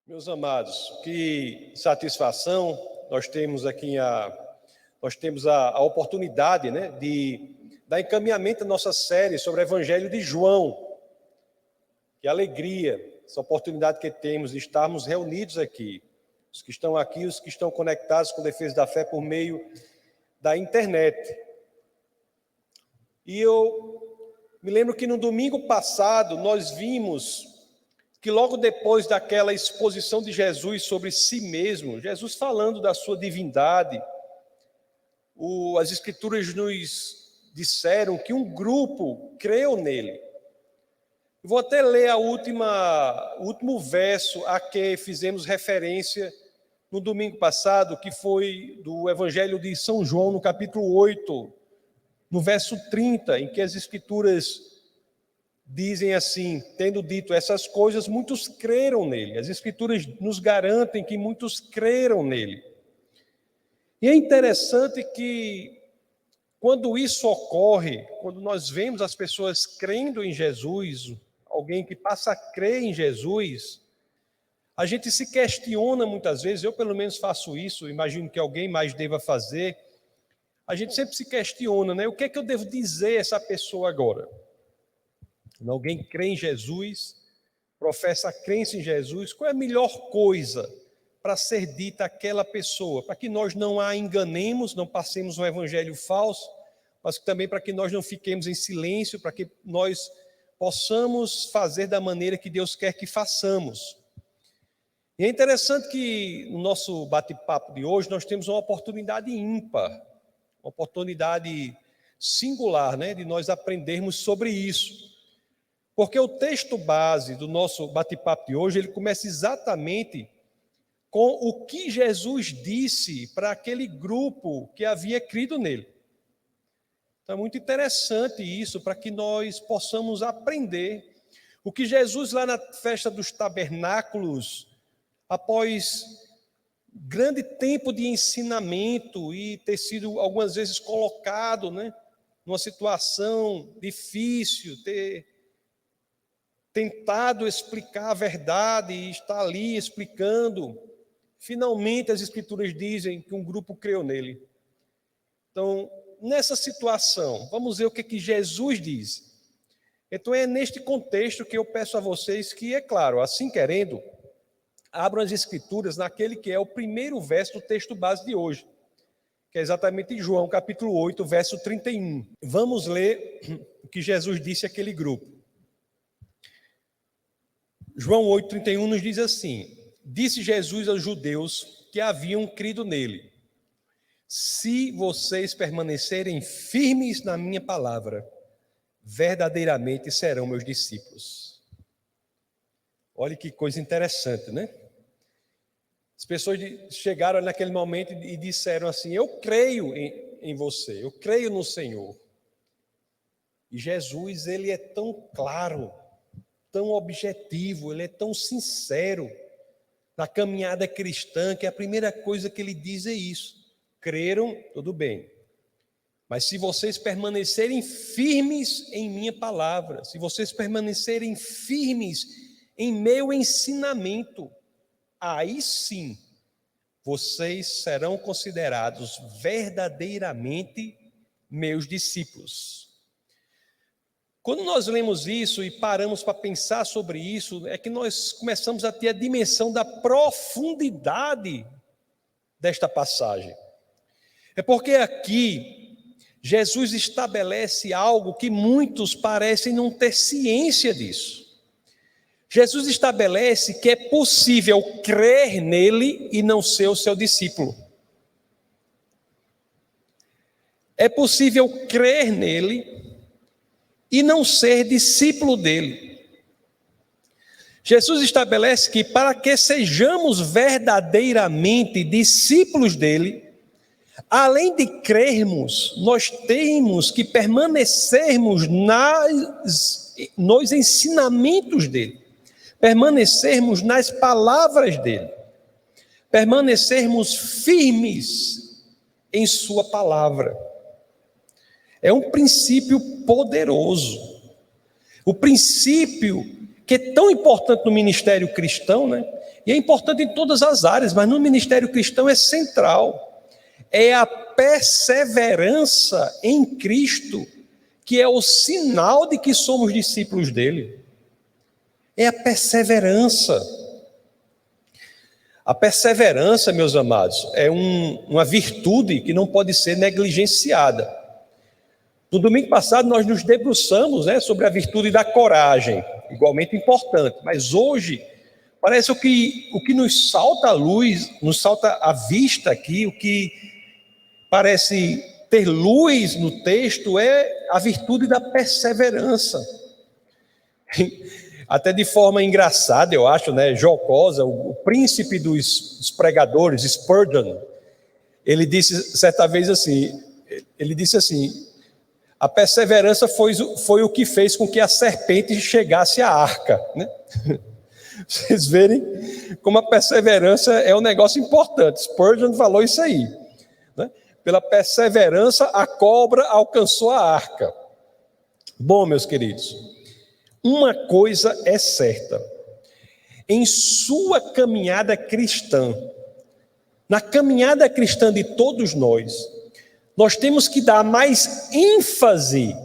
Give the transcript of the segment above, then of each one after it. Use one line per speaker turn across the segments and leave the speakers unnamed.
Meus amados, que satisfação nós temos aqui a oportunidade, né, de dar encaminhamento à nossa série sobre o Evangelho de João. Que alegria essa oportunidade que temos de estarmos reunidos aqui, os que estão aqui, os que estão conectados com a Defesa da Fé por meio da internet. E eu me lembro que no domingo passado nós vimos que logo depois daquela exposição de Jesus sobre si mesmo, Jesus falando da sua divindade, as Escrituras nos disseram que um grupo creu nele. Vou até ler o último verso a que fizemos referência no domingo passado, que foi do Evangelho de São João, no capítulo 8, no verso 30, em que as Escrituras dizem assim: tendo dito essas coisas, muitos creram nele. As Escrituras nos garantem que muitos creram nele. E é interessante que, quando isso ocorre, quando nós vemos as pessoas crendo em Jesus, alguém que passa a crer em Jesus, a gente se questiona muitas vezes, eu pelo menos faço isso, imagino que alguém mais deva fazer, a gente sempre se questiona, né? O que é que eu devo dizer a essa pessoa agora? Quando alguém crê em Jesus, professa a crença em Jesus, qual é a melhor coisa para ser dita àquela pessoa? Para que nós não a enganemos, não passemos um evangelho falso, mas também para que nós não fiquemos em silêncio, para que nós possamos fazer da maneira que Deus quer que façamos. E é interessante que no nosso bate-papo de hoje nós temos uma oportunidade ímpar, uma oportunidade singular, né, de nós aprendermos sobre isso. Porque o texto base do nosso bate-papo de hoje, ele começa exatamente com o que Jesus disse para aquele grupo que havia crido nele. Então é muito interessante isso, para que nós possamos aprender o que Jesus lá na festa dos tabernáculos, após grande tempo de ensinamento e ter sido algumas vezes colocado, né, numa situação difícil, ter tentado explicar a verdade e está ali explicando, finalmente as Escrituras dizem que um grupo creu nele. Então, nessa situação, vamos ver o que Jesus diz. Então é neste contexto que eu peço a vocês que, é claro, assim querendo, abram as Escrituras naquele que é o primeiro verso do texto base de hoje, que é exatamente João, capítulo 8, verso 31. Vamos ler o que Jesus disse àquele grupo. João 8,31 nos diz assim: disse Jesus aos judeus que haviam crido nele: se vocês permanecerem firmes na minha palavra, verdadeiramente serão meus discípulos. Olha que coisa interessante, né? As pessoas chegaram naquele momento e disseram assim: eu creio em você, eu creio no Senhor. E Jesus, ele é tão claro, tão objetivo, ele é tão sincero na caminhada cristã, que a primeira coisa que ele diz é isso: creram, tudo bem, mas se vocês permanecerem firmes em minha palavra, se vocês permanecerem firmes em meu ensinamento, aí sim vocês serão considerados verdadeiramente meus discípulos. Quando nós lemos isso e paramos para pensar sobre isso, é que nós começamos a ter a dimensão da profundidade desta passagem. É porque aqui Jesus estabelece algo que muitos parecem não ter ciência disso. Jesus estabelece que é possível crer nele e não ser o seu discípulo. É possível crer nele e não ser discípulo dele. Jesus estabelece que para que sejamos verdadeiramente discípulos dele, além de crermos, nós temos que permanecermos nos ensinamentos dele, permanecermos nas palavras dele, permanecermos firmes em sua palavra. É um princípio poderoso. O princípio que é tão importante no ministério cristão, né? E é importante em todas as áreas, mas no ministério cristão é central. É a perseverança em Cristo, que é o sinal de que somos discípulos dele. É a perseverança. A perseverança, meus amados, é uma virtude que não pode ser negligenciada. No domingo passado nós nos debruçamos, né, sobre a virtude da coragem, igualmente importante, mas hoje parece o que nos salta à luz, nos salta à vista aqui, o que parece ter luz no texto é a virtude da perseverança. Até de forma engraçada, eu acho, né, jocosa, o príncipe dos pregadores, Spurgeon, ele disse certa vez assim, a perseverança foi o que fez com que a serpente chegasse à arca, né? Vocês verem como a perseverança é um negócio importante. Spurgeon falou isso aí, né? Pela perseverança a cobra alcançou a arca. Bom, meus queridos, uma coisa é certa: em sua caminhada cristã, na caminhada cristã de todos nós temos que dar mais ênfase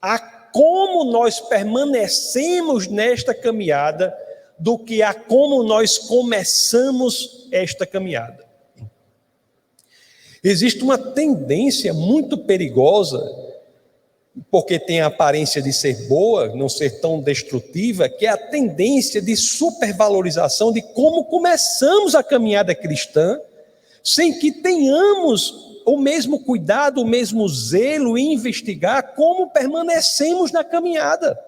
a como nós permanecemos nesta caminhada do que a como nós começamos esta caminhada. Existe uma tendência muito perigosa, porque tem a aparência de ser boa, não ser tão destrutiva, que é a tendência de supervalorização de como começamos a caminhada cristã, sem que tenhamos o mesmo cuidado, o mesmo zelo em investigar como permanecemos na caminhada.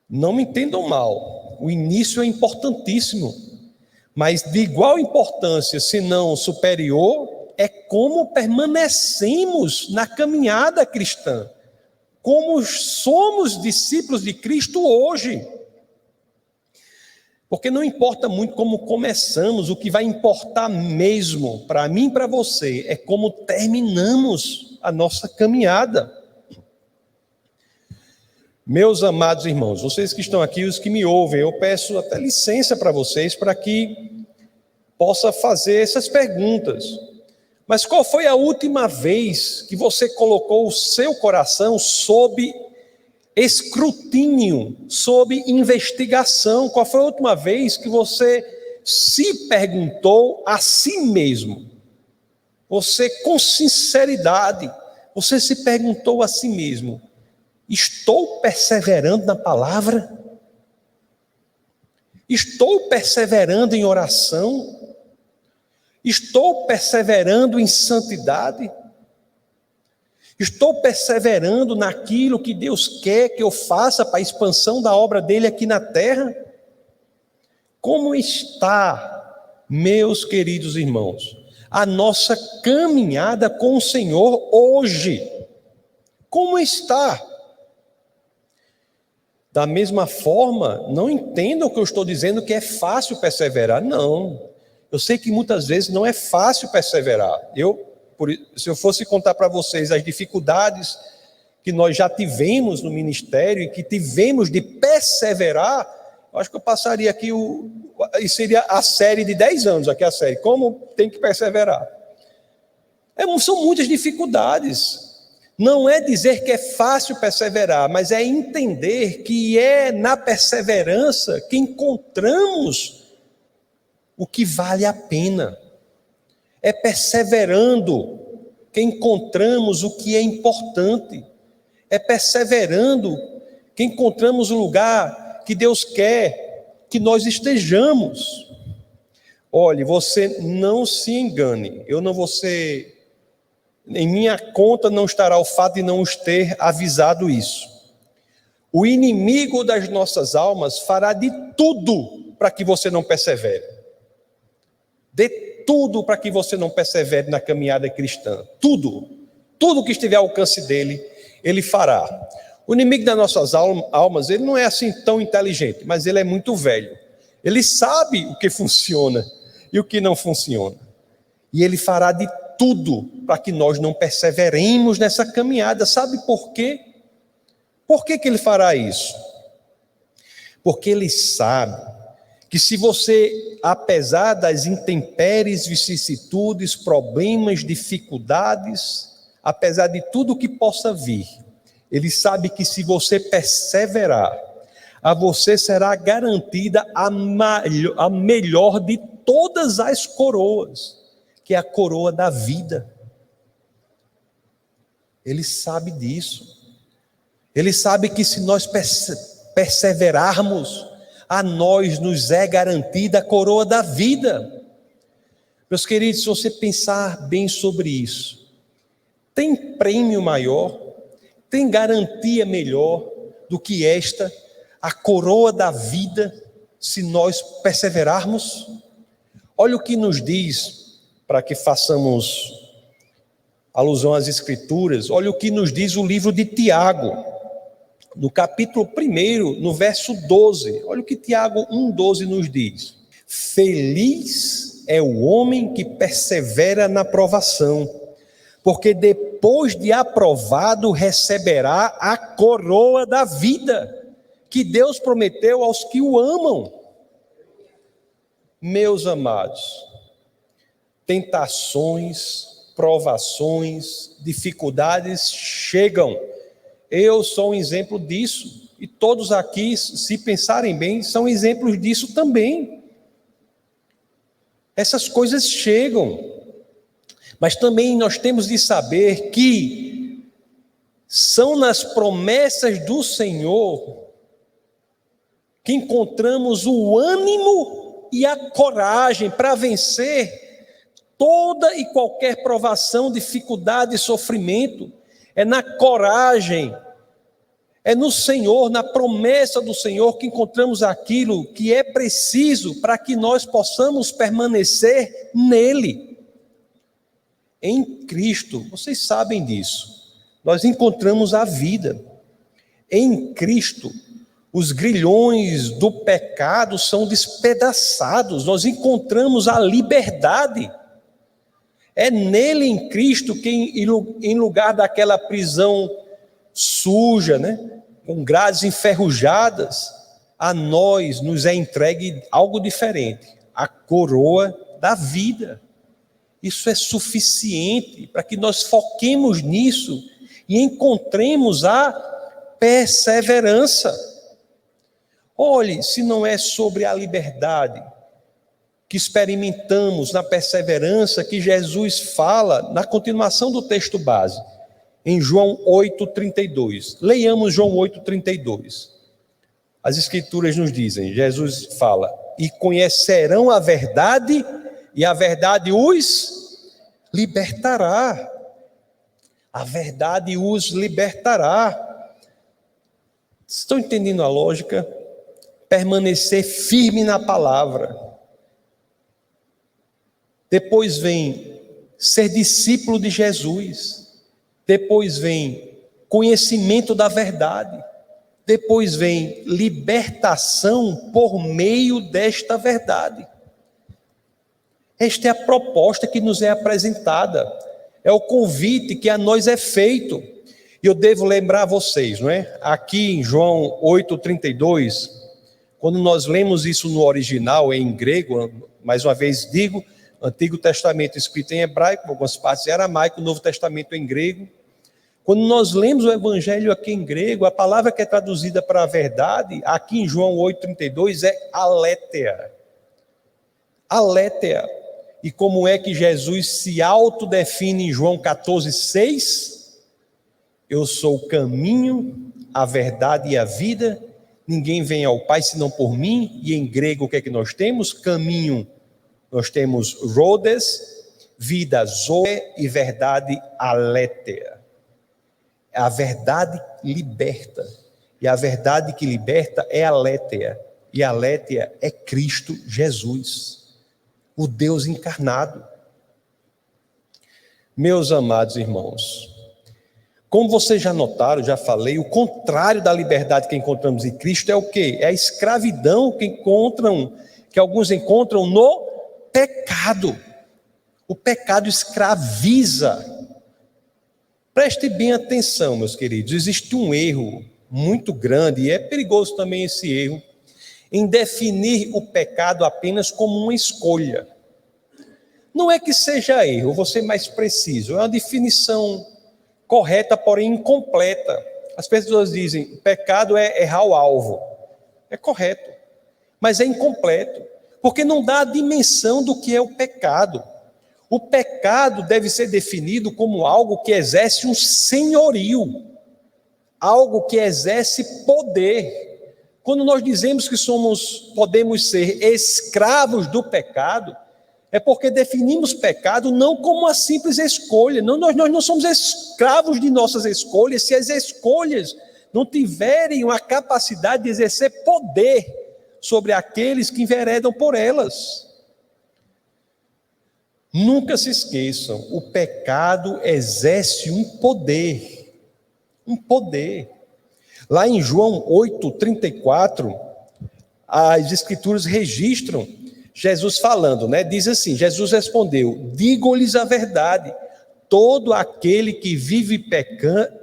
Não me entendam mal, o início é importantíssimo, mas de igual importância, se não superior, é como permanecemos na caminhada cristã, como somos discípulos de Cristo hoje. Porque não importa muito como começamos, o que vai importar mesmo, para mim e para você, é como terminamos a nossa caminhada. Meus amados irmãos, vocês que estão aqui, os que me ouvem, eu peço até licença para vocês, para que possa fazer essas perguntas. Mas qual foi a última vez que você colocou o seu coração sob escrutínio, sob investigação? Qual foi a última vez que você se perguntou a si mesmo? Você, com sinceridade, você se perguntou a si mesmo: estou perseverando na palavra? Estou perseverando em oração? Estou perseverando em santidade? Estou perseverando naquilo que Deus quer que eu faça para a expansão da obra dele aqui na terra? Como está, meus queridos irmãos, a nossa caminhada com o Senhor hoje? Como está? Da mesma forma, não entendam que eu estou dizendo que é fácil perseverar. Não. Eu sei que muitas vezes não é fácil perseverar. Se eu fosse contar para vocês as dificuldades que nós já tivemos no ministério e que tivemos de perseverar, eu acho que eu passaria aqui, e seria a série de 10 anos, aqui a série, como tem que perseverar. São muitas dificuldades. Não é dizer que é fácil perseverar, mas é entender que é na perseverança que encontramos o que vale a pena. É perseverando que encontramos o que é importante. É perseverando que encontramos o lugar que Deus quer que nós estejamos. Olhe, você não se engane. Em minha conta não estará o fato de não os ter avisado isso. O inimigo das nossas almas fará de tudo para que você não persevere. De tudo para que você não persevere na caminhada cristã. Tudo que estiver ao alcance dele, ele fará. O inimigo das nossas almas, ele não é assim tão inteligente, mas ele é muito velho. Ele sabe o que funciona e o que não funciona. E ele fará de tudo para que nós não perseveremos nessa caminhada. Sabe por quê? Por que ele fará isso? porque Ele sabe que se você, apesar das intempéries, vicissitudes, problemas, dificuldades, apesar de tudo que possa vir, Ele sabe que se você perseverar, a você será garantida a melhor de todas as coroas, que é a coroa da vida. Ele sabe disso. Ele sabe que se nós perseverarmos, a nós nos é garantida a coroa da vida. Meus queridos, se você pensar bem sobre isso, tem prêmio maior, tem garantia melhor do que esta, a coroa da vida, se nós perseverarmos? Olha o que nos diz, para que façamos alusão às Escrituras, olha o que nos diz o livro de Tiago, no capítulo 1, no verso 12, olha o que Tiago 1,12 nos diz: feliz é o homem que persevera na provação, porque depois de aprovado receberá a coroa da vida, que Deus prometeu aos que o amam. Meus amados, tentações, provações, dificuldades chegam. Eu sou um exemplo disso, e todos aqui, se pensarem bem, são exemplos disso também. Essas coisas chegam, mas também nós temos de saber que são nas promessas do Senhor que encontramos o ânimo e a coragem para vencer toda e qualquer provação, dificuldade e sofrimento. É na coragem, é no Senhor, na promessa do Senhor que encontramos aquilo que é preciso para que nós possamos permanecer nele. Em Cristo, vocês sabem disso, nós encontramos a vida. Em Cristo, os grilhões do pecado são despedaçados, nós encontramos a liberdade. É nele, em Cristo, que em lugar daquela prisão suja, com grades enferrujadas, a nós nos é entregue algo diferente, a coroa da vida. Isso é suficiente para que nós foquemos nisso e encontremos a perseverança. Olhe, se não é sobre a liberdade que experimentamos na perseverança que Jesus fala na continuação do texto base, em João 8,32. Leiamos João 8,32. As Escrituras nos dizem, Jesus fala: e conhecerão a verdade, e a verdade os libertará. A verdade os libertará. Estão entendendo a lógica? Permanecer firme na palavra. Depois vem ser discípulo de Jesus. Depois vem conhecimento da verdade. Depois vem libertação por meio desta verdade. Esta é a proposta que nos é apresentada. É o convite que a nós é feito. E eu devo lembrar a vocês, não é? Aqui em João 8,32, quando nós lemos isso no original, em grego, mais uma vez digo, Antigo Testamento escrito em hebraico, algumas partes em aramaico, Novo Testamento em grego. Quando nós lemos o Evangelho aqui em grego, a palavra que é traduzida para a verdade, aqui em João 8,32, é aletheia. Aletheia. E como é que Jesus se autodefine em João 14,6? Eu sou o caminho, a verdade e a vida. Ninguém vem ao Pai senão por mim. E em grego o que é que nós temos? Caminho, nós temos rhodes, vida zoe e verdade aletheia. A verdade liberta. E a verdade que liberta é aletheia. E a aletheia é Cristo Jesus, o Deus encarnado. Meus amados irmãos, como vocês já notaram, já falei, o contrário da liberdade que encontramos em Cristo é o quê? É a escravidão que alguns encontram no pecado. O pecado escraviza. Preste bem atenção, meus queridos, existe um erro muito grande, e é perigoso também esse erro, em definir o pecado apenas como uma escolha. Não é que seja erro, vou ser mais preciso, é uma definição correta, porém incompleta. As pessoas dizem, pecado é errar o alvo. É correto, mas é incompleto, porque não dá a dimensão do que é o pecado. O pecado deve ser definido como algo que exerce um senhorio, algo que exerce poder. Quando nós dizemos que podemos ser escravos do pecado, é porque definimos pecado não como uma simples escolha. Nós não somos escravos de nossas escolhas se as escolhas não tiverem a capacidade de exercer poder sobre aqueles que enveredam por elas. Nunca se esqueçam, o pecado exerce um poder. Um poder. Lá em João 8:34, as Escrituras registram Jesus falando, né? Diz assim, Jesus respondeu, digo-lhes a verdade, todo aquele que vive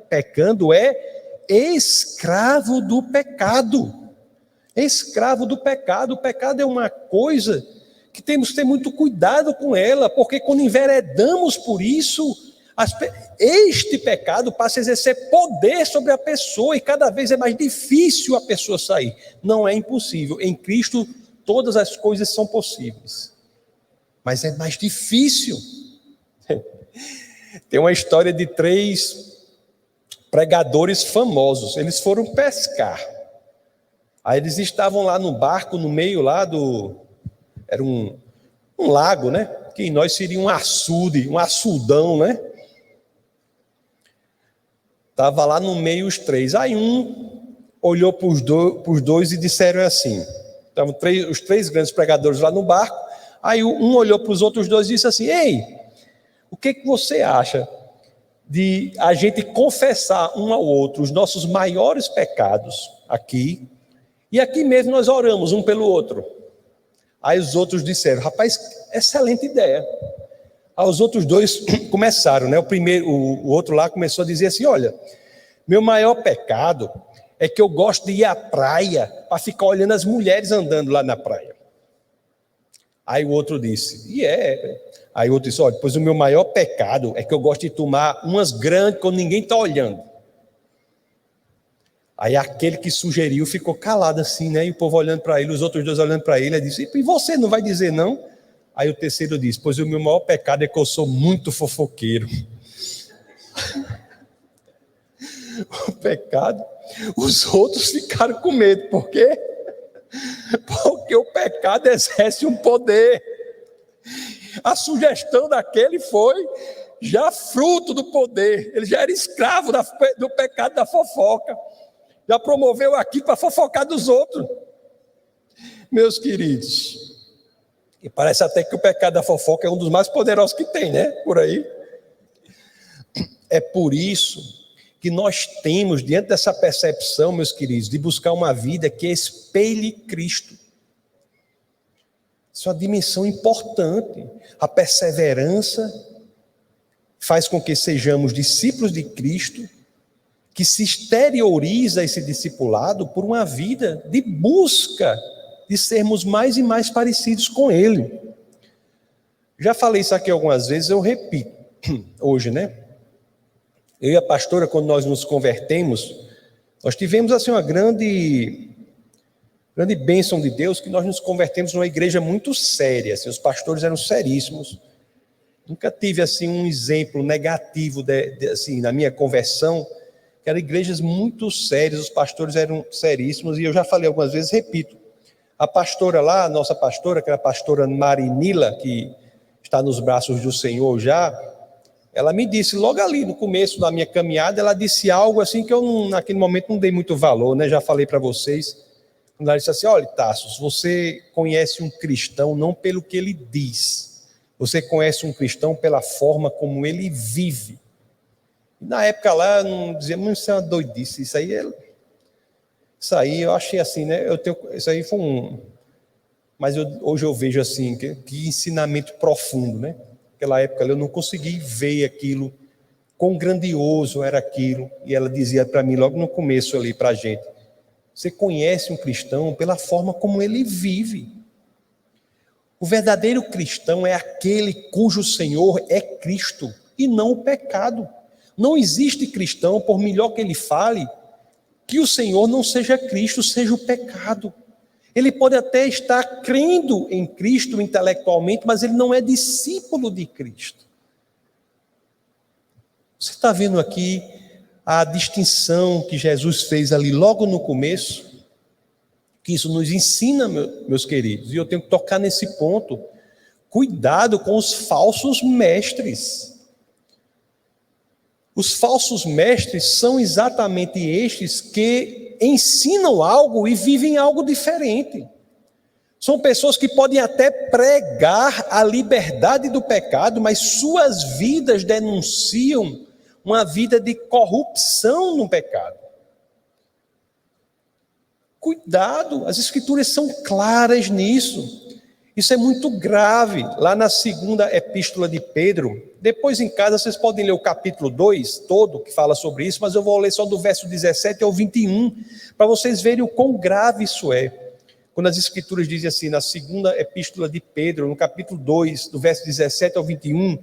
pecando é escravo do pecado. Escravo do pecado. O pecado é uma coisa que temos que ter muito cuidado com ela, porque quando enveredamos por isso, este pecado passa a exercer poder sobre a pessoa e cada vez é mais difícil a pessoa sair. Não é impossível. Em Cristo, todas as coisas são possíveis, mas é mais difícil. Tem uma história de 3 pregadores famosos. Eles foram pescar. Aí eles estavam lá no barco, no meio lá era um lago, né? Que em nós seria um açude, um açudão, né? Estava lá no meio os 3. Aí um olhou para os dois e disseram assim, estavam os 3 grandes pregadores lá no barco, aí um olhou para os outros 2 e disse assim, ei, o que você acha de a gente confessar um ao outro os nossos maiores pecados aqui, e aqui mesmo nós oramos um pelo outro? Aí os outros disseram, rapaz, excelente ideia. Aí os outros 2 começaram, né? O outro lá começou a dizer assim, olha, meu maior pecado é que eu gosto de ir à praia para ficar olhando as mulheres andando lá na praia. Aí o outro disse, Aí o outro disse, olha, pois o meu maior pecado é que eu gosto de tomar umas grandes quando ninguém está olhando. Aí aquele que sugeriu ficou calado assim, né? E o povo olhando para ele, os outros 2 olhando para ele, ele disse, e você não vai dizer não? Aí o terceiro disse, pois o meu maior pecado é que eu sou muito fofoqueiro. O pecado, os outros ficaram com medo, por quê? Porque o pecado exerce um poder. A sugestão daquele foi já fruto do poder, ele já era escravo do pecado da fofoca, já promoveu aqui para fofocar dos outros. Meus queridos, e parece até que o pecado da fofoca é um dos mais poderosos que tem, né? Por aí. É por isso que nós temos, diante dessa percepção, meus queridos, de buscar uma vida que espelhe Cristo. Isso é uma dimensão importante. A perseverança faz com que sejamos discípulos de Cristo, que se exterioriza esse discipulado por uma vida de busca de sermos mais e mais parecidos com Ele. Já falei isso aqui algumas vezes, eu repito hoje, né? Eu e a pastora, quando nós nos convertemos, nós tivemos assim uma grande bênção de Deus, que nós nos convertemos numa igreja muito séria, assim, os pastores eram seríssimos. Nunca tive assim um exemplo negativo assim, na minha conversão, que eram igrejas muito sérias, os pastores eram seríssimos, e eu já falei algumas vezes, repito, a pastora lá, a nossa pastora, que era a pastora Marinila, que está nos braços do Senhor já, ela me disse, logo ali no começo da minha caminhada, ela disse algo assim que eu naquele momento não dei muito valor, né? Já falei para vocês, quando ela disse assim, olha, Tassos, você conhece um cristão não pelo que ele diz, você conhece um cristão pela forma como ele vive. Na época lá, eu não dizia, mas isso é uma doidice, isso aí eu achei assim, né? Isso aí foi mas hoje eu vejo assim, que ensinamento profundo, né? Naquela época eu não consegui ver aquilo, quão grandioso era aquilo, e ela dizia para mim logo no começo ali para a gente, Você conhece um cristão pela forma como ele vive. O verdadeiro cristão é aquele cujo Senhor é Cristo e não o pecado. Não existe cristão, por melhor que ele fale, que o Senhor não seja Cristo, seja o pecado. Ele pode até estar crendo em Cristo intelectualmente, mas ele não é discípulo de Cristo. Você está vendo aqui a distinção que Jesus fez ali logo no começo? Que isso nos ensina, meus queridos, e eu tenho que tocar nesse ponto. Cuidado com os falsos mestres. Os falsos mestres são exatamente estes que ensinam algo e vivem algo diferente. São pessoas que podem até pregar a liberdade do pecado, mas suas vidas denunciam uma vida de corrupção no pecado. Cuidado, as escrituras são claras nisso. Isso é muito grave. Lá na segunda epístola de Pedro, depois em casa vocês podem ler o capítulo 2 todo, que fala sobre isso, mas eu vou ler só do verso 17 ao 21, para vocês verem o quão grave isso é. Quando as escrituras dizem assim, na segunda epístola de Pedro, no capítulo 2, do verso 17 ao 21,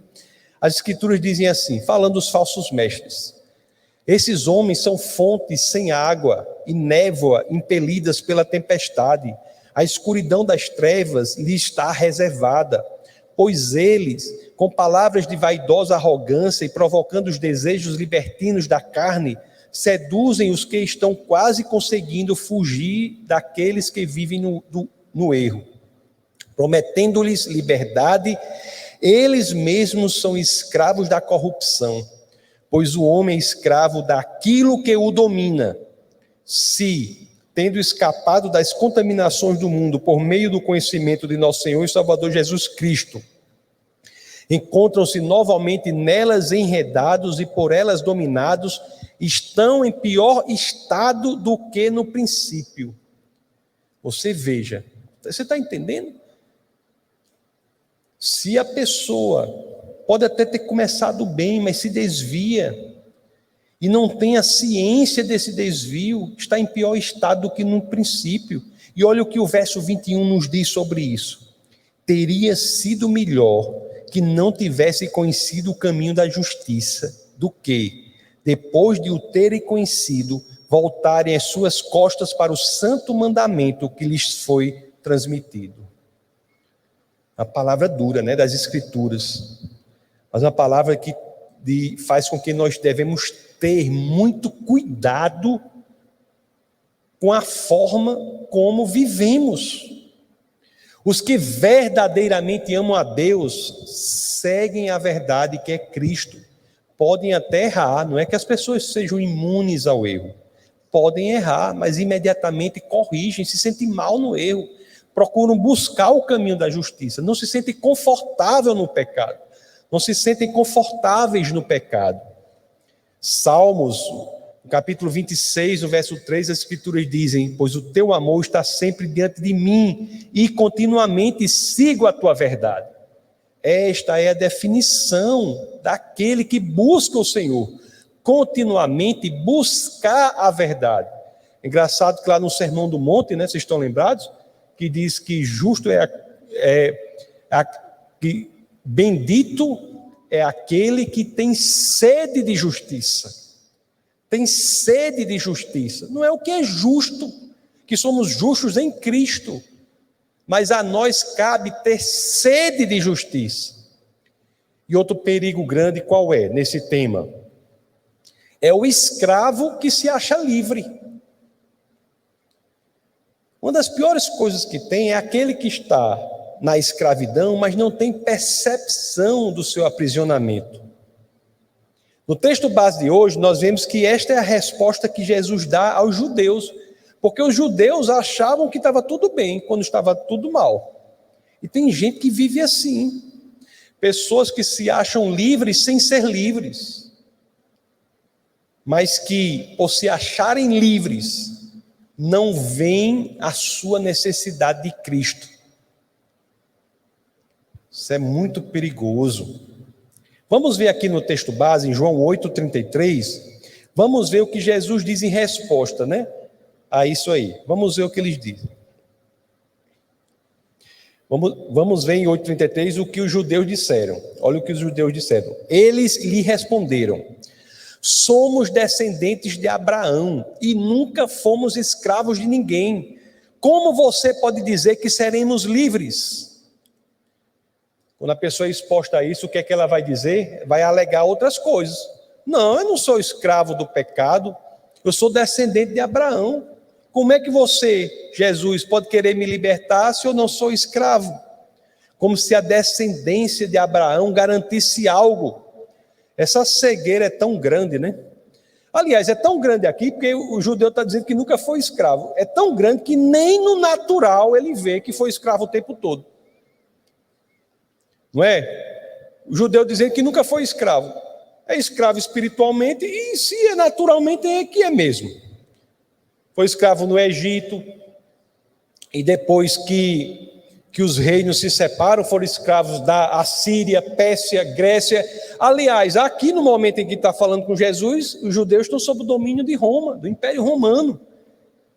as escrituras dizem assim, falando dos falsos mestres: esses homens são fontes sem água e névoa impelidas pela tempestade. A escuridão das trevas lhe está reservada, pois eles, com palavras de vaidosa arrogância e provocando os desejos libertinos da carne, seduzem os que estão quase conseguindo fugir daqueles que vivem no erro. Prometendo-lhes liberdade, eles mesmos são escravos da corrupção, pois o homem é escravo daquilo que o domina. Se, tendo escapado das contaminações do mundo por meio do conhecimento de nosso Senhor e Salvador Jesus Cristo, encontram-se novamente nelas enredados e por elas dominados, estão em pior estado do que no princípio. Você veja, você está entendendo? Se a pessoa pode até ter começado bem, mas se desvia e não tem a ciência desse desvio, está em pior estado do que no princípio. E olha o que o verso 21 nos diz sobre isso. Teria sido melhor que não tivesse conhecido o caminho da justiça, do que, depois de o terem conhecido, voltarem as suas costas para o santo mandamento que lhes foi transmitido. A palavra dura, né, das Escrituras, mas uma palavra que faz com que nós devemos ter muito cuidado com a forma como vivemos. Os que verdadeiramente amam a Deus seguem a verdade que é Cristo. Podem até errar, não é que as pessoas sejam imunes ao erro. Podem errar, mas imediatamente corrigem, se sentem mal no erro, procuram buscar o caminho da justiça, não se sentem confortáveis no pecado, não se sentem confortáveis no pecado. Salmos, no capítulo 26, no verso 3, as escrituras dizem: pois o teu amor está sempre diante de mim e continuamente sigo a tua verdade. Esta é a definição daquele que busca o Senhor, continuamente buscar a verdade. Engraçado que lá no Sermão do Monte, né, vocês estão lembrados? Que diz que justo que bendito é aquele que tem sede de justiça. Tem sede de justiça. Não é o que é justo, que somos justos em Cristo, mas a nós cabe ter sede de justiça. E outro perigo grande qual é nesse tema? É o escravo que se acha livre. Uma das piores coisas que tem é aquele que está na escravidão, mas não tem percepção do seu aprisionamento. No texto base de hoje, nós vemos que esta é a resposta que Jesus dá aos judeus, porque os judeus achavam que estava tudo bem, quando estava tudo mal. E tem gente que vive assim, pessoas que se acham livres sem ser livres, mas que, por se acharem livres, não veem a sua necessidade de Cristo. Isso é muito perigoso. Vamos ver aqui no texto base, em João 8:33, vamos ver o que Jesus diz em resposta, né? a isso aí. Vamos ver o que eles dizem. Vamos ver em 8:33 o que os judeus disseram. Olha o que os judeus disseram. Eles lhe responderam: somos descendentes de Abraão e nunca fomos escravos de ninguém. Como você pode dizer que seremos livres? Quando a pessoa é exposta a isso, o que é que ela vai dizer? Vai alegar outras coisas. Não, eu não sou escravo do pecado, eu sou descendente de Abraão. Como é que você, Jesus, pode querer me libertar se eu não sou escravo? Como se a descendência de Abraão garantisse algo. Essa cegueira é tão grande, né? Aliás, é tão grande aqui, porque o judeu está dizendo que nunca foi escravo. É tão grande que nem no natural ele vê que foi escravo o tempo todo. Não é? O judeu dizendo que nunca foi escravo. É escravo espiritualmente e se é naturalmente é que é mesmo. Foi escravo no Egito e depois que os reinos se separam, foram escravos da Assíria, Pérsia, Grécia. Aliás, aqui no momento em que está falando com Jesus, os judeus estão sob o domínio de Roma, do Império Romano.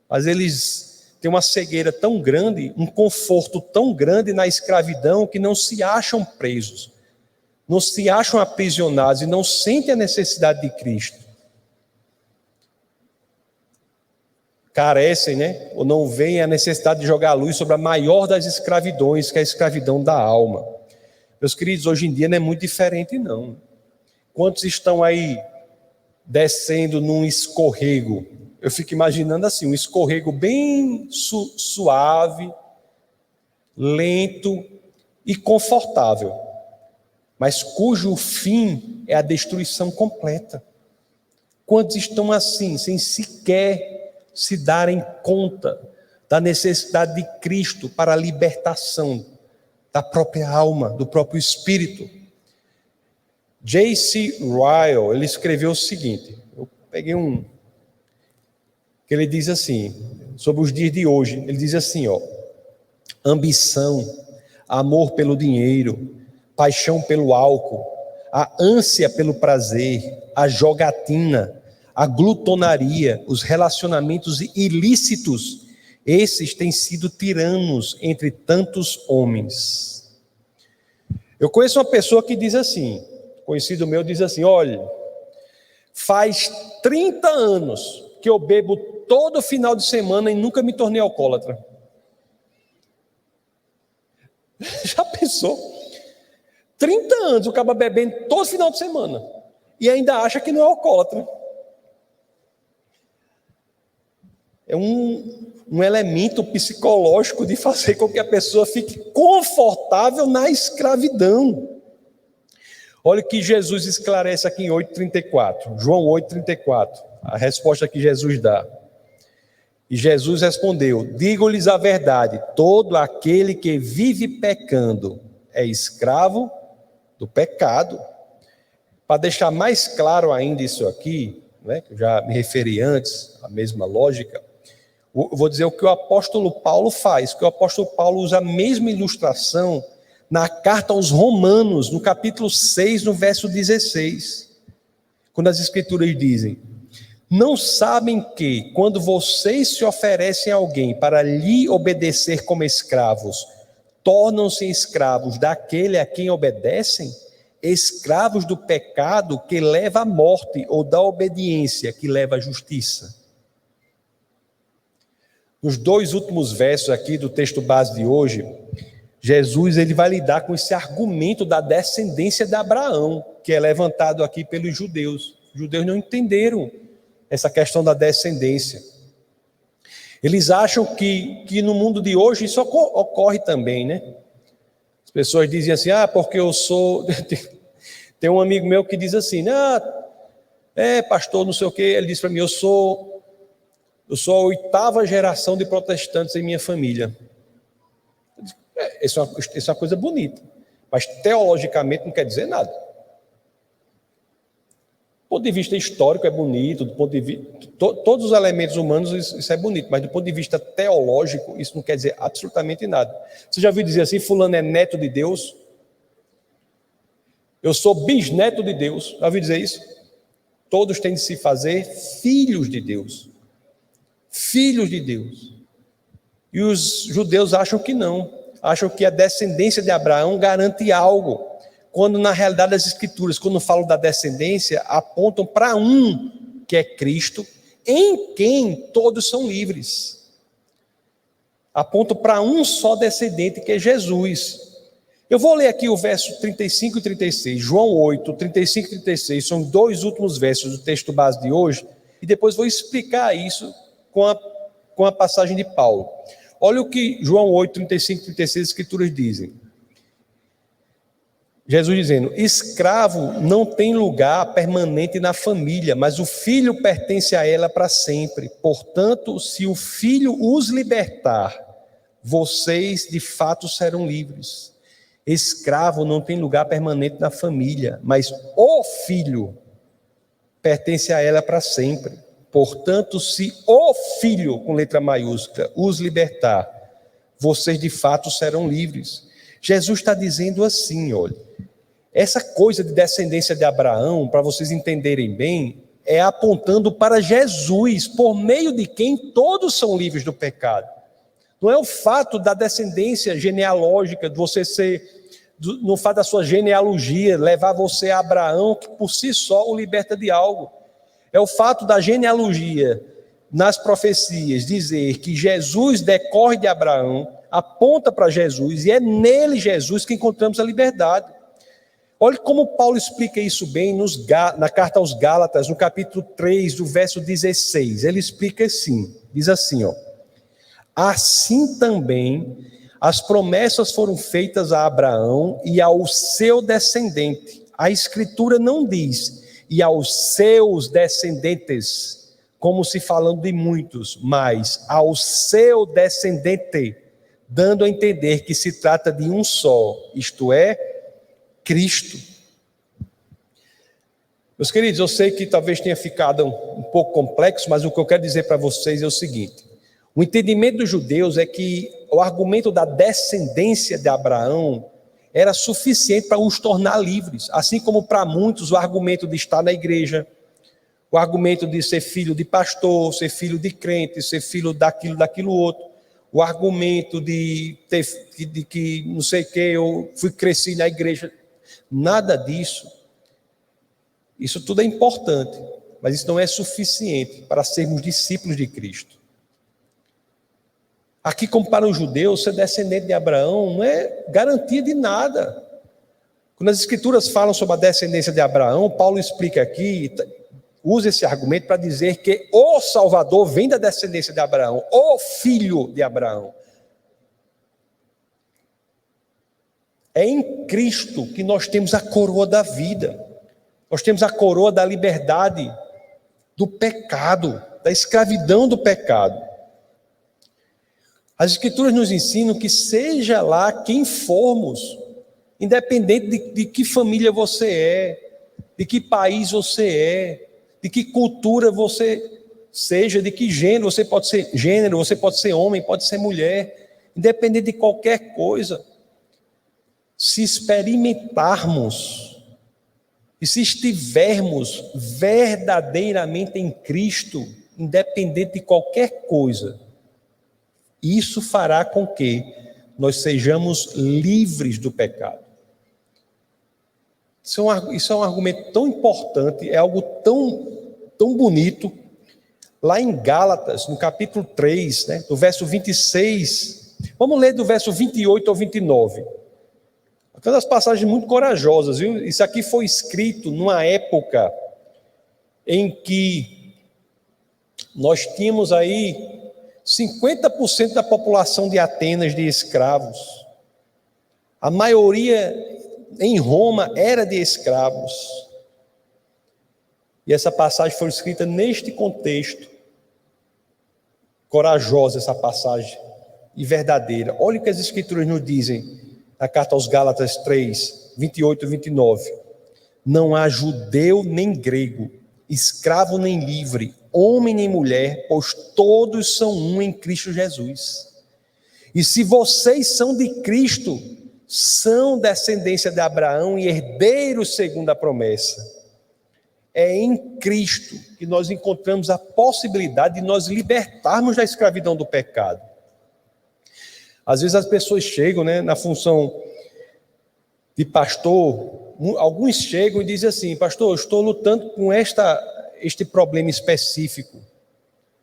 Mas eles têm uma cegueira tão grande, um conforto tão grande na escravidão que não se acham presos, não se acham aprisionados e não sentem a necessidade de Cristo. Carecem, né? Ou não veem a necessidade de jogar a luz sobre a maior das escravidões, que é a escravidão da alma. Meus queridos, hoje em dia não é muito diferente, não. Quantos estão aí descendo num escorrego? Eu fico imaginando assim, um escorrego bem suave, lento e confortável, mas cujo fim é a destruição completa. Quantos estão assim, sem sequer se darem conta da necessidade de Cristo para a libertação da própria alma, do próprio espírito? J.C. Ryle, ele escreveu o seguinte, eu peguei que ele diz assim, sobre os dias de hoje, ele diz assim, ambição, amor pelo dinheiro, paixão pelo álcool, a ânsia pelo prazer, a jogatina, a glutonaria, os relacionamentos ilícitos, esses têm sido tiranos entre tantos homens. Eu conheço uma pessoa que diz assim, conhecido meu diz assim, olha, faz 30 anos que eu bebo todo final de semana e nunca me tornei alcoólatra. Já pensou? 30 anos o cara bebendo todo final de semana e ainda acha que não é alcoólatra. É um elemento psicológico de fazer com que a pessoa fique confortável na escravidão. Olha o que Jesus esclarece aqui em 8:34, João 8:34, a resposta que Jesus dá. E Jesus respondeu: digo-lhes a verdade, todo aquele que vive pecando é escravo do pecado. Para deixar mais claro ainda isso aqui, né, que eu já me referi antes, a mesma lógica, eu vou dizer o que o apóstolo Paulo faz, que o apóstolo Paulo usa a mesma ilustração na carta aos Romanos, no capítulo 6, no verso 16, quando as escrituras dizem: não sabem que, quando vocês se oferecem a alguém para lhe obedecer como escravos, tornam-se escravos daquele a quem obedecem? Escravos do pecado que leva à morte, ou da obediência que leva à justiça. Nos dois últimos versos aqui do texto base de hoje, Jesus ele vai lidar com esse argumento da descendência de Abraão, que é levantado aqui pelos judeus. Os judeus não entenderam essa questão da descendência. Eles acham que no mundo de hoje isso ocorre também, né? As pessoas dizem assim, porque eu sou... Tem um amigo meu que diz assim, pastor, não sei o quê. Ele diz para mim, eu sou a 8ª geração de protestantes em minha família. Isso é uma coisa bonita, mas teologicamente não quer dizer nada. Do ponto de vista histórico é bonito, do ponto de vista, todos os elementos humanos isso é bonito, mas do ponto de vista teológico isso não quer dizer absolutamente nada. Você já ouviu dizer assim, fulano é neto de Deus? Eu sou bisneto de Deus, já ouviu dizer isso? Todos têm de se fazer filhos de Deus. filhos de Deus. E os judeus acham que não, acham que a descendência de Abraão garante algo, quando na realidade as escrituras, quando falam da descendência, apontam para um, que é Cristo, em quem todos são livres. Apontam para um só descendente, que é Jesus. Eu vou ler aqui o verso 35 e 36, João 8, 35 e 36, são dois últimos versos do texto base de hoje, e depois vou explicar isso com a passagem de Paulo. Olha o que João 8, 35 e 36 as escrituras dizem. Jesus dizendo: escravo não tem lugar permanente na família, mas o filho pertence a ela para sempre. Portanto, se o filho os libertar, vocês de fato serão livres. Escravo não tem lugar permanente na família, mas o filho pertence a ela para sempre. Portanto, se o filho, com letra maiúscula, os libertar, vocês de fato serão livres. Jesus está dizendo assim, olha, essa coisa de descendência de Abraão, para vocês entenderem bem, é apontando para Jesus, por meio de quem todos são livres do pecado. Não é o fato da descendência genealógica, de você ser, no fato da sua genealogia, levar você a Abraão, que por si só o liberta de algo. É o fato da genealogia, nas profecias, dizer que Jesus decorre de Abraão, aponta para Jesus, e é nele, Jesus, que encontramos a liberdade. Olha como Paulo explica isso bem na carta aos Gálatas, no capítulo 3, do verso 16. Ele explica assim, diz assim, ó: assim também as promessas foram feitas a Abraão e ao seu descendente. A Escritura não diz e aos seus descendentes, como se falando de muitos, mas ao seu descendente, dando a entender que se trata de um só, isto é, Cristo. Meus queridos, eu sei que talvez tenha ficado um pouco complexo, mas o que eu quero dizer para vocês é o seguinte: o entendimento dos judeus é que o argumento da descendência de Abraão era suficiente para os tornar livres, assim como para muitos o argumento de estar na igreja, o argumento de ser filho de pastor, ser filho de crente, ser filho daquilo outro, o argumento de que não sei o que, eu cresci na igreja. Nada disso. Isso tudo é importante, mas isso não é suficiente para sermos discípulos de Cristo. Aqui, como para os judeus, ser descendente de Abraão não é garantia de nada. Quando as escrituras falam sobre a descendência de Abraão, Paulo explica aqui, usa esse argumento para dizer que o Salvador vem da descendência de Abraão, o filho de Abraão. É em Cristo que nós temos a coroa da vida. Nós temos a coroa da liberdade do pecado, da escravidão do pecado. As Escrituras nos ensinam que seja lá quem formos, independente de que família você é, de que país você é, de que cultura você seja, de que gênero, você pode ser homem, pode ser mulher, independente de qualquer coisa, se experimentarmos e se estivermos verdadeiramente em Cristo, independente de qualquer coisa, isso fará com que nós sejamos livres do pecado. Isso é um argumento tão importante, é algo tão bonito. Lá em Gálatas, no capítulo 3, né, do verso 26, vamos ler do verso 28 ao 29. Aquelas passagens muito corajosas, viu? Isso aqui foi escrito numa época em que nós tínhamos aí 50% da população de Atenas de escravos. A maioria em Roma era de escravos. E essa passagem foi escrita neste contexto. Corajosa essa passagem e verdadeira. Olha o que as Escrituras nos dizem na carta aos Gálatas 3, 28 e 29. Não há judeu nem grego, escravo nem livre, homem nem mulher, pois todos são um em Cristo Jesus. E se vocês são de Cristo, são descendência de Abraão e herdeiros segundo a promessa. É em Cristo que nós encontramos a possibilidade de nós libertarmos da escravidão do pecado. Às vezes as pessoas chegam, né, na função de pastor, alguns chegam e dizem assim: pastor, eu estou lutando com este problema específico.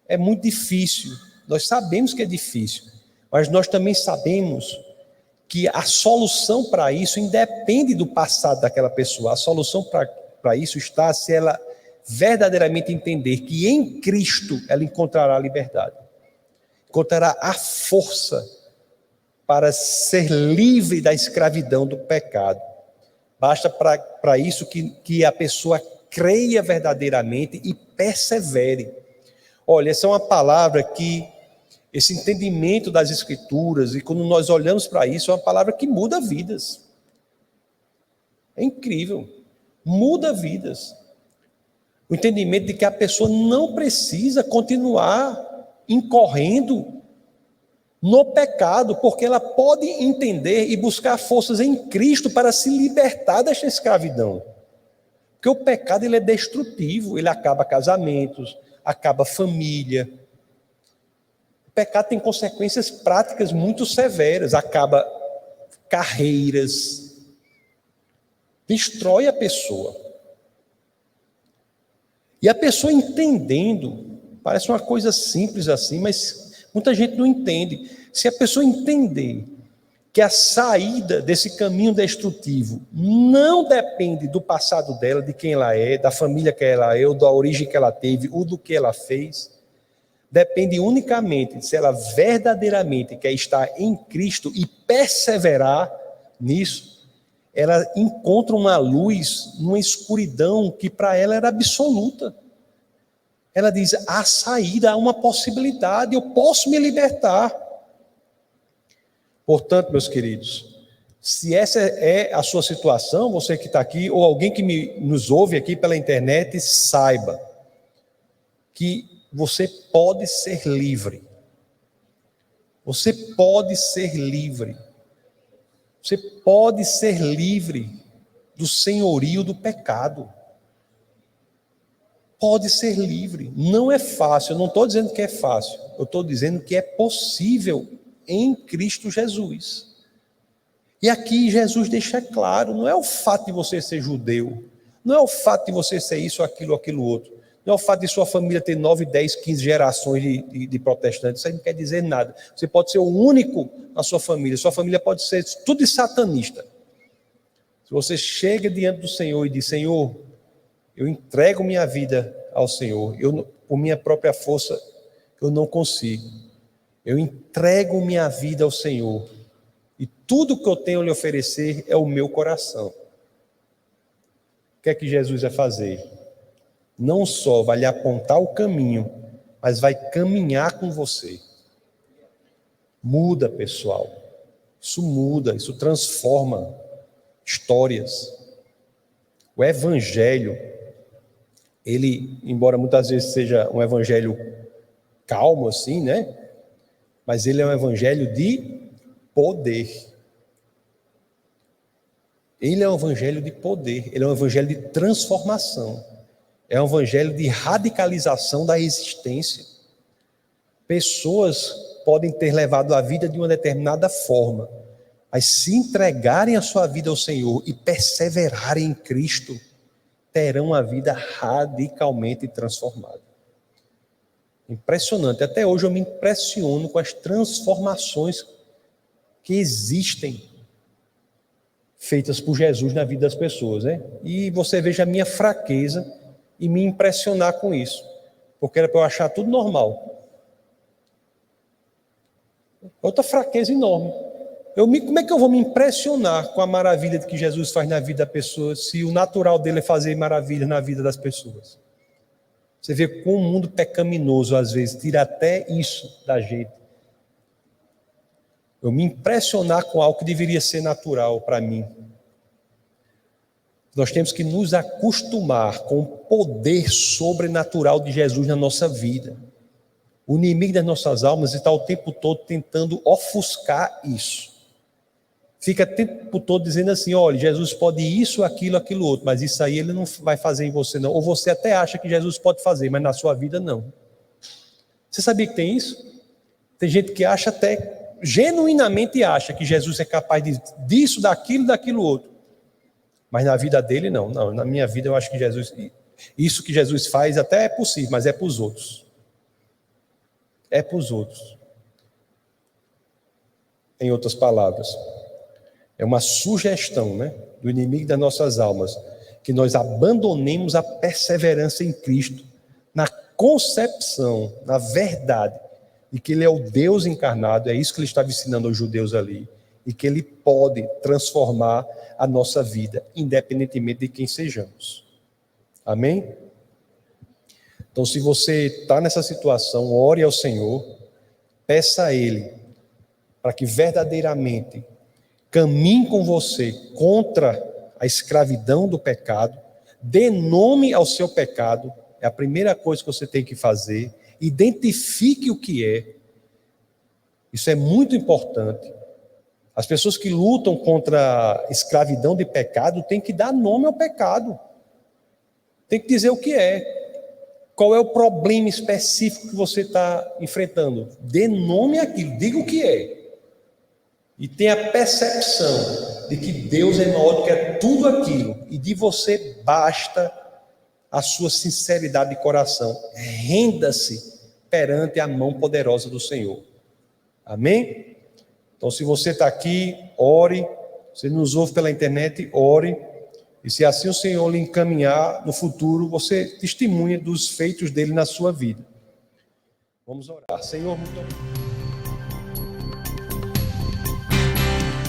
É muito difícil, nós sabemos que é difícil, mas nós também sabemos que a solução para isso independe do passado daquela pessoa. A solução para isso está se ela verdadeiramente entender que em Cristo ela encontrará a liberdade, encontrará a força para ser livre da escravidão do pecado. Basta para isso que a pessoa creia verdadeiramente e persevere. Olha, essa é uma palavra que, esse entendimento das Escrituras, e quando nós olhamos para isso, é uma palavra que muda vidas. É incrível, muda vidas. O entendimento de que a pessoa não precisa continuar incorrendo no pecado, porque ela pode entender e buscar forças em Cristo para se libertar desta escravidão. Porque o pecado ele é destrutivo, ele acaba casamentos, acaba família. O pecado tem consequências práticas muito severas, acaba carreiras, destrói a pessoa. E a pessoa entendendo, parece uma coisa simples assim, mas muita gente não entende. Se a pessoa entender que a saída desse caminho destrutivo não depende do passado dela, de quem ela é, da família que ela é, ou da origem que ela teve, ou do que ela fez, depende unicamente de se ela verdadeiramente quer estar em Cristo e perseverar nisso, ela encontra uma luz numa escuridão que para ela era absoluta. Ela diz: há saída, há uma possibilidade, eu posso me libertar. Portanto, meus queridos, se essa é a sua situação, você que está aqui, ou alguém que nos ouve aqui pela internet, saiba que você pode ser livre. Você pode ser livre. Você pode ser livre do senhorio do pecado. Pode ser livre. Não é fácil, eu não estou dizendo que é fácil, eu estou dizendo que é possível em Cristo Jesus. E aqui Jesus deixa claro, não é o fato de você ser judeu, não é o fato de você ser isso, aquilo outro, não é o fato de sua família ter 9, 10, 15 gerações de protestantes, isso aí não quer dizer nada. Você pode ser o único na sua família pode ser tudo de satanista. Se você chega diante do Senhor e diz: Senhor, eu entrego minha vida ao Senhor, por minha própria força eu não consigo, eu entrego minha vida ao Senhor, e tudo que eu tenho a lhe oferecer é o meu coração. O que é que Jesus vai fazer? Não só vai lhe apontar o caminho, mas vai caminhar com você. Muda, pessoal. Isso muda, isso transforma histórias. O Evangelho, ele, embora muitas vezes seja um Evangelho calmo assim, né? Mas ele é um Evangelho de poder. Ele é um Evangelho de poder, ele é um Evangelho de transformação. É um Evangelho de radicalização da existência. Pessoas podem ter levado a vida de uma determinada forma, mas se entregarem a sua vida ao Senhor e perseverarem em Cristo, terão a vida radicalmente transformada. Impressionante. Até hoje eu me impressiono com as transformações que existem feitas por Jesus na vida das pessoas, né? E você veja a minha fraqueza e me impressionar com isso, porque era para eu achar tudo normal. Outra fraqueza enorme. Como é que eu vou me impressionar com a maravilha que Jesus faz na vida da pessoa, se o natural dele é fazer maravilhas na vida das pessoas? Você vê como o mundo pecaminoso, às vezes, tira até isso da gente. Eu me impressionar com algo que deveria ser natural para mim. Nós temos que nos acostumar com o poder sobrenatural de Jesus na nossa vida. O inimigo das nossas almas está o tempo todo tentando ofuscar isso. fica o tempo todo dizendo assim, olha, Jesus pode isso, aquilo, aquilo outro, mas isso aí ele não vai fazer em você não. Ou você até acha que Jesus pode fazer, mas na sua vida não. Você sabia que tem isso? Tem gente que acha até, genuinamente acha que Jesus é capaz disso, daquilo outro. Mas na vida dele não. Não, na minha vida eu acho que isso que Jesus faz até é possível, mas é para os outros. É para os outros. Em outras palavras, é uma sugestão, né, do inimigo das nossas almas, que nós abandonemos a perseverança em Cristo, na concepção, na verdade, de que Ele é o Deus encarnado, é isso que Ele estava ensinando aos judeus ali, e que Ele pode transformar a nossa vida, independentemente de quem sejamos. Amém? Então, se você está nessa situação, ore ao Senhor, peça a Ele, para que verdadeiramente caminhe com você contra a escravidão do pecado, dê nome ao seu pecado, é a primeira coisa que você tem que fazer, identifique o que é, isso é muito importante. As pessoas que lutam contra a escravidão de pecado têm que dar nome ao pecado, tem que dizer o que é, qual é o problema específico que você está enfrentando, dê nome àquilo, diga o que é. E tenha a percepção de que Deus é maior do que tudo aquilo. E de você basta a sua sinceridade de coração. Renda-se perante a mão poderosa do Senhor. Amém? Então, se você está aqui, ore. Se nos ouve pela internet, ore. E se assim o Senhor lhe encaminhar, no futuro, você testemunha dos feitos dele na sua vida. Vamos orar. Senhor, muito obrigado.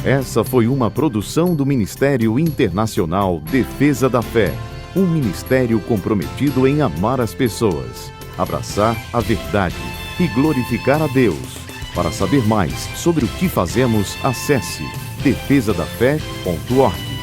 Essa foi uma produção do Ministério Internacional Defesa da Fé, um ministério comprometido em amar as pessoas, abraçar a verdade e glorificar a Deus. Para saber mais sobre o que fazemos, acesse defesadafé.org.